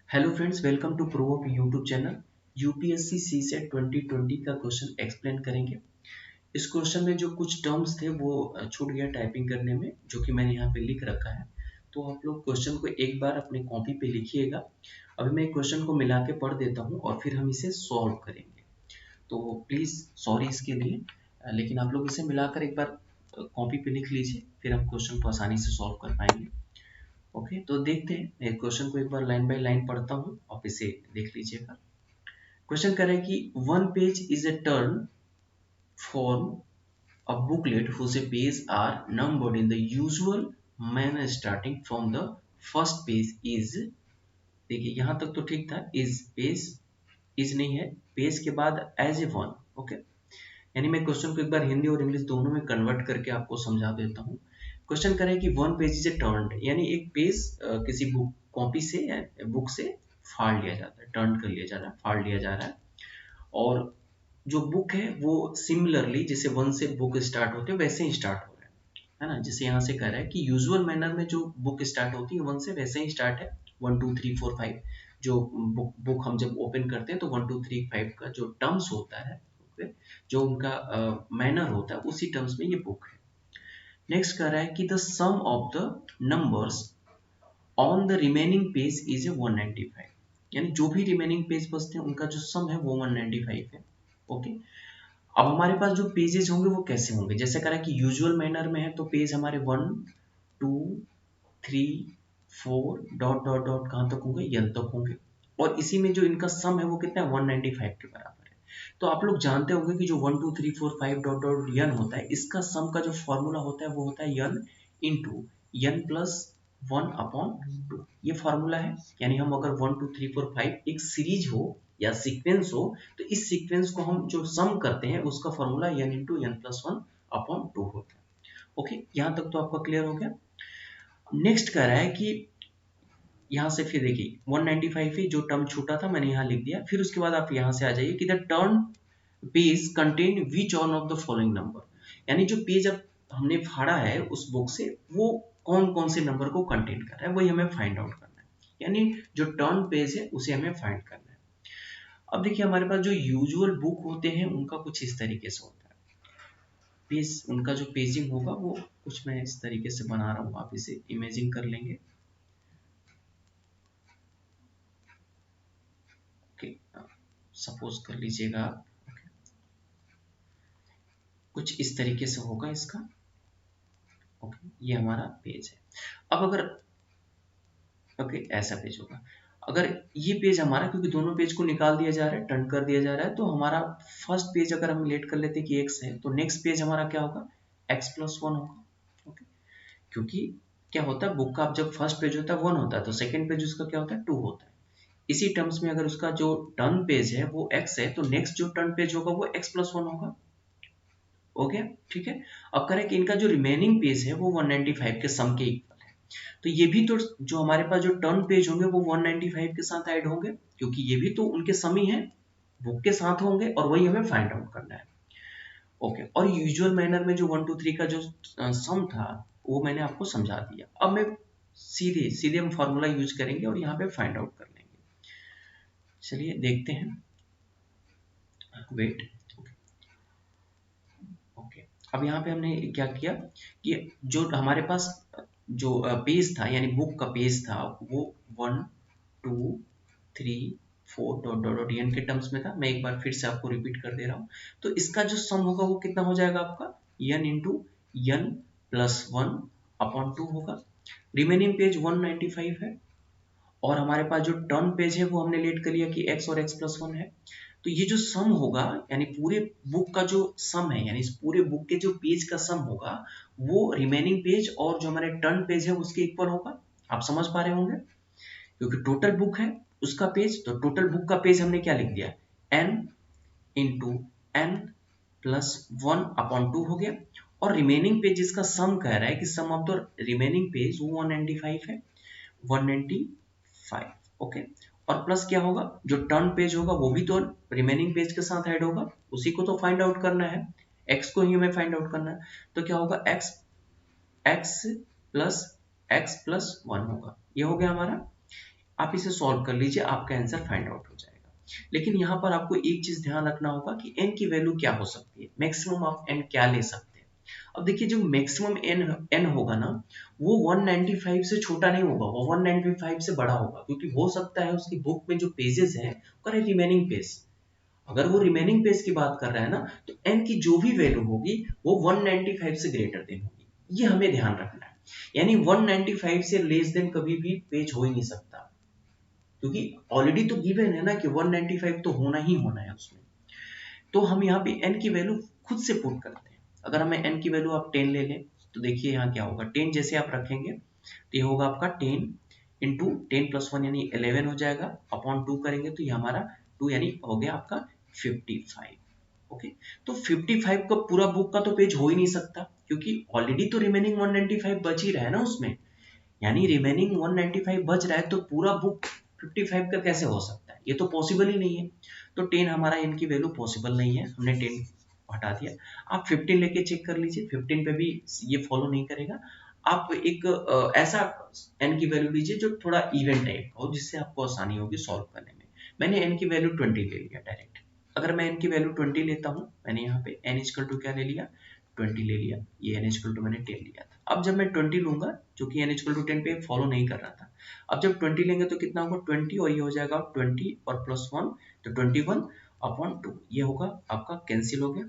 Hello friends, welcome to Pro of YouTube channel. UPSC CSAT 2020 का question explain करेंगे। इस question में जो कुछ टर्म्स थे वो छूट गया टाइपिंग करने में, जो कि मैंने यहाँ पे लिख रखा है। तो आप लोग क्वेश्चन को एक बार अपने कॉपी पे लिखिएगा। अभी मैं क्वेश्चन को मिला के पढ़ देता हूँ और फिर हम इसे सॉल्व करेंगे। तो प्लीज़ सॉरी इसके लिए, लेकिन आप लोग इसे मिलाकर एक बार कॉपी पे लिख लीजिए, फिर हम क्वेश्चन को आसानी से सॉल्व कर पाएंगे। ओके, तो देखते हैं। मैं क्वेश्चन को एक बार लाइन बाय लाइन पढ़ता हूँ, आप इसे देख लीजिएगा। क्वेश्चन कह रहा है कि one page is a torn from a booklet whose page are numbered in the usual manner starting from the first page is. देखिए यहाँ तक तो ठीक था। इज पेज, इज नहीं है, पेज के बाद एज ए वन। ओके, यानी मैं क्वेश्चन को एक बार हिंदी और इंग्लिश दोनों में कन्वर्ट करके आपको समझा देता हूँ। क्वेश्चन करें कि one page is a turn, यानी एक पेज किसी बुक कॉपी से या बुक से फाड़ लिया जाता है, टर्न कर लिया जा रहा है, फाड़ लिया जा रहा है। और जो बुक है वो सिमिलरली जैसे वन से बुक स्टार्ट होते हैं वैसे ही स्टार्ट हो रहा है ना। जैसे यहाँ से कह रहा है कि यूजुअल मैनर में जो बुक स्टार्ट होती है वन से वैसे ही स्टार्ट है। 1 2 3 4 5 जो बुक हम जब ओपन करते हैं तो 1 2 3 5 का जो टर्म्स होता है, okay, जो उनका मैनर होता है उसी टर्म्स में ये बुक है। नेक्स्ट कह रहा है कि the sum of the numbers on the remaining page is a 195, यानी जो भी रिमेनिंग पेज बचते हैं उनका जो सम है वो 195 है। ओके, अब हमारे पास जो पेजेस होंगे वो कैसे होंगे, जैसे कह रहा है कि यूजुअल मैनर में है तो पेज हमारे 1 2 3 4 डॉट डॉट डॉट कहाँ तक होंगे, एन तक होंगे। और इसी में जो इनका सम है वो कितना है, 195 के बराबर है। तो आप लोग जानते होंगे कि जो 1 2 3 4 5 डॉट डॉट एन होता है, इसका सम का जो फॉर्मूला होता है वो होता है एन इंटू एन प्लस 1/2। ये फार्मूला है। यानी हम अगर 1 2 3 4 5 एक सीरीज हो या सीक्वेंस हो तो इस सीक्वेंस को हम जो सम करते हैं उसका formula N into N plus 1/2 होता है। ओके, यहाँ तक तो आपका क्लियर हो गया। नेक्स्ट कह रहा है कि यहाँ से फिर देखिए 195 है, जो टर्म छूटा था मैंने यहाँ लिख दिया। फिर उसके बाद आप यहाँ से आ जाइए कि the turn page contain which on off the following number, यानी जो पेज अब हमने फाड़ा है उस बुक से वो कौन कौन से नंबर को कंटेन कर रहा है वही हमें फाइंड आउट करना है। यानी जो टर्न पेज है उसे हमें फाइंड करना है। अब देखिए हमारे पास जो यूजुअल बुक होते हैं उनका कुछ इस तरीके से होता है। पेज, उनका जो पेजिंग होगा वो कुछ मैं इस तरीके से बना रहा हूँ, आप इसे इमेजिन कर लेंगे। ओके, सपोज कर लीजिएगा आप, कुछ इस तरीके से होगा इसका। ओके, ये हमारा पेज है। अब अगर ओके ऐसा पेज होगा, अगर ये पेज हमारा, क्योंकि दोनों पेज को निकाल दिया जा रहा है, टर्न कर दिया जा रहा है, तो हमारा फर्स्ट पेज अगर हम लेट कर लेते हैं कि x है तो नेक्स्ट पेज हमारा क्या होगा, x+1 होगा। ओके, क्योंकि क्या होता है बुक का जब फर्स्ट पेज होता है 1 होता है तो सेकंड पेज उसका क्या होता है 2 होता है। इसी टर्म्स में अगर उसका जो टर्न पेज है वो x है तो नेक्स्ट जो टर्न पेज होगा वो x+1 होगा। ओके, ठीक है। अब करें कि इनका जो रिमेनिंग पेज है वो 195 के सम के इक्वल है। तो ये भी तो जो हमारे पास जो टर्न पेज होंगे वो 195 के साथ ऐड होंगे, क्योंकि ये भी तो उनके सम ही है, बुक के साथ होंगे और वही हमें फाइंड आउट करना है। ओके, और यूजुअल मैनर में जो 1 2 3 का जो सम था वो मैंने आपको समझा दिया। अब मैं सीधे सीधे हम फॉर्मूला यूज करेंगे और यहाँ पे फाइंड आउट कर लेंगे। चलिए देखते हैं। वेट, ओके, अब यहाँ पे हमने क्या किया कि जो हमारे पास जो पेज था यानी बुक का पेज था वो 1 2 3 4 डॉट डॉट डॉट एन के टर्म्स में था। मैं एक बार फिर से आपको रिपीट कर दे रहा हूँ। तो इसका जो सम होगा वो कितना हो जाएगा आपका, एन इंटू एन प्लस 1/2 होगा। रिमेनिंग पेज 195 है और हमारे पास जो टर्न पेज है वो हमने लेट कर लिया कि x और x+1 है। तो ये जो सम होगा यानी पूरे बुक का जो सम है, यानी इस पूरे बुक के जो पेज का सम होगा वो रिमेनिंग पेज और जो हमारे टर्न पेज है उसके इक्वल होगा। आप समझ पा रहे होंगे, क्योंकि टोटल बुक है उसका पेज, तो टोटल बुक का पेज हमने क्या लिख दिया, n इंटू एन प्लस 1/2 हो गया। और रिमेनिंग पेज इसका सम कह रहा है कि सम ऑफ द रिमेनिंग पेज वो 195 है, 195। ओके, और प्लस क्या होगा, जो टर्न पेज होगा वो भी तो रिमेनिंग पेज के साथ ऐड होगा, उसी को तो फाइंड आउट करना है, x को ही हमें फाइंड आउट करना है। तो क्या होगा, x प्लस x+1 होगा। ये हो गया हमारा आप इसे सॉल्व कर लीजिए, आपका आंसर फाइंड आउट हो जाएगा। लेकिन यहाँ पर आपको एक चीज ध्यान रखना होगा कि n की वैल्यू क्या हो सकती है, मैक्सिमम आप n क्या ले सकते हैं। अब देखिए जो मैक्सिमम n होगा ना, वो 195 से छोटा नहीं होगा, वो 195 से बड़ा होगा, क्योंकि हो सकता है उसकी बुक में जो पेजेस हैं करे रिमेनिंग पेज, अगर वो रिमेनिंग पेज की बात कर रहा है ना, तो n की जो भी वैल्यू होगी वो 195 से ग्रेटर देन होगी, ये हमें ध्यान रखना है। यानी 195 से लेस देन कभी भी पेज हो ही नहीं सकता, क्योंकि ऑलरेडी तो गिवन है ना कि 195 तो होना ही होना है उसमें। तो हम यहाँ पे n की वैल्यू खुद से पुट करते हैं। अगर हमें n की वैल्यू आप 10 ले लें, तो देखिए यहाँ क्या होगा, 10 जैसे आप रखेंगे तो ये होगा आपका 10 इंटू 10 प्लस 1 यानी 11 हो जाएगा, अपॉन 2 करेंगे तो ये हमारा 2 यानी हो गया आपका 55। ओके, तो 55 का पूरा बुक का तो पेज हो ही नहीं सकता, क्योंकि ऑलरेडी तो रिमेनिंग 195 बच ही रहा है ना उसमें, यानी रिमेनिंग 195 बच रहा है, तो पूरा बुक 55 का कैसे हो सकता है, ये तो पॉसिबल ही नहीं है। तो 10 हमारा इनकी वैल्यू पॉसिबल नहीं है, हमने 10 हटा दिया। आप 15 लेके चेक कर लीजिए, 15 पे भी ये फॉलो नहीं करेगा। आप एक ऐसा n की वैल्यू लीजिए जो थोड़ा इवन टाइप का हो, जिससे आपको आसानी होगी सॉल्व करने में। मैंने n की वैल्यू 20 ले लिया डायरेक्ट। अगर मैं n की वैल्यू 20 लेता हूँ, मैंने यहाँ पे n इक्वल टू क्या ले लिया, 20 ले लिया, ये n इक्वल टू मैंने 10 लिया था। अब जब मैं 20 लूंगा, जो कि n इक्वल टू 10 पे फॉलो नहीं कर रहा था, अब जब 20 लेंगे तो कितना होगा 20, और ये हो जाएगा 20 और प्लस 1 तो 21 अपॉन 2, ये होगा आपका कैंसिल हो गया।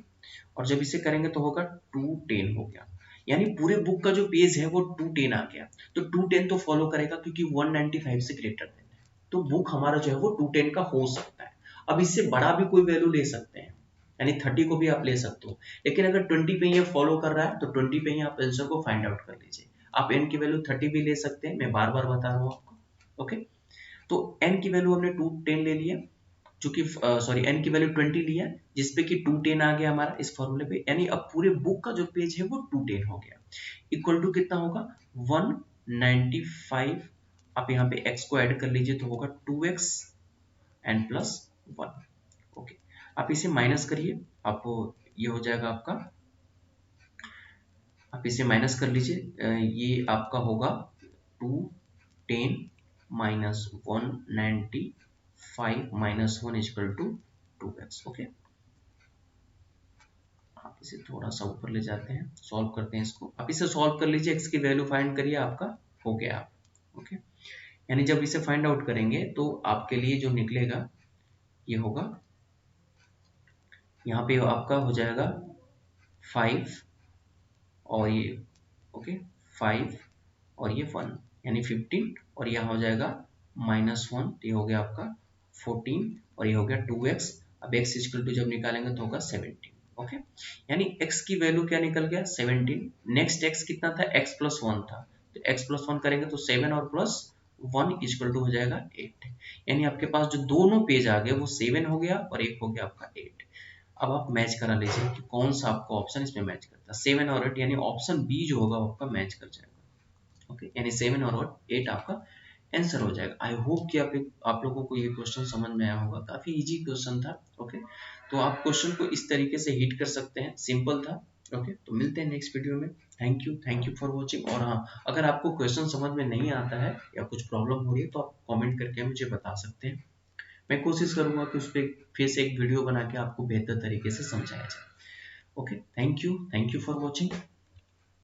और जब इसे करेंगे तो होगा 210 हो गया, यानी पूरे बुक का जो पेज है वो 210 आ गया। तो 210 तो फॉलो करेगा क्योंकि 195 से ग्रेटर देन है, तो बुक हमारा जो है वो 210 का हो सकता है। अब इससे बड़ा भी कोई वैल्यू ले सकते हैं, यानी 30 को भी आप ले सकते हो, लेकिन अगर 20 पे ये फॉलो कर रहा है तो 20 पे ही आप आंसर को फाइंड आउट कर लीजिए। आप n की वैल्यू 30 भी ले सकते हैं, मैं बार बार बता रहा हूँ आपको। ओके, तो n की वैल्यू हमने 210 ले लिया, जो कि सॉरी n की वैल्यू 20 लिया, जिसपे कि 210 आ गया हमारा इस फॉर्मूले पे, यानी अब पूरे बुक का जो पेज है वो 210 हो गया। इक्वल टू कितना होगा 195, आप यहाँ पे x को ऐड कर लीजिए तो होगा 2x एन प्लस 1। ओके, आप इसे माइनस करिए, आपको ये हो जाएगा आपका, आप इसे माइनस कर लीजिए, ये आपका होगा 210 minus 195 minus 1 equal to 2x। Okay, आप इसे थोड़ा सा ऊपर ले जाते हैं, सॉल्व करते हैं इसको, आप इसे सॉल्व कर लीजिए, x की वैल्यू फाइंड करिए, आपका हो गया। ओके, यानी जब इसे फाइंड आउट करेंगे तो आपके लिए जो निकलेगा ये होगा, यहाँ पे आपका हो जाएगा 5 और ये, ओके 5 और ये 1 यानी 15, और यहाँ हो जाएगा -1, तो ये हो गया आपका 14, और ये हो गया 2x। अब x इक्वल टू जब निकालेंगे तो होगा 17। ओके, यानी x की वैल्यू क्या निकल गया 17। नेक्स्ट x कितना था, x प्लस 1 था, तो x प्लस 1 करेंगे तो 7 और प्लस 1 इक्वल टू हो जाएगा 8। यानी आपके पास जो दोनों पेज आ गए वो 7 हो गया और एक हो गया आपका 8। अब आप मैच करा लीजिए कि कौन सा आपका ऑप्शन इसमें मैच करता है, 7 और 8, यानी ऑप्शन बी जो होगा वो आपका मैच कर जाएगा। ओके, यानी 7 और 8 आपका आंसर हो जाएगा। आई होप कि आप लोगों को ये क्वेश्चन समझ में आया होगा, काफी इजी क्वेश्चन था। ओके, तो आप क्वेश्चन को इस तरीके से हिट कर सकते हैं, सिंपल था। ओके, तो मिलते हैं नेक्स्ट वीडियो में। Thank you for watching. और हाँ, अगर आपको क्वेश्चन समझ में नहीं आता है या कुछ प्रॉब्लम हो रही है तो आप कमेंट करके मुझे बता सकते हैं, मैं कोशिश करूंगा कि उस पर फिर से एक वीडियो बना के आपको बेहतर तरीके से समझाया जाए। Okay, thank you for watching.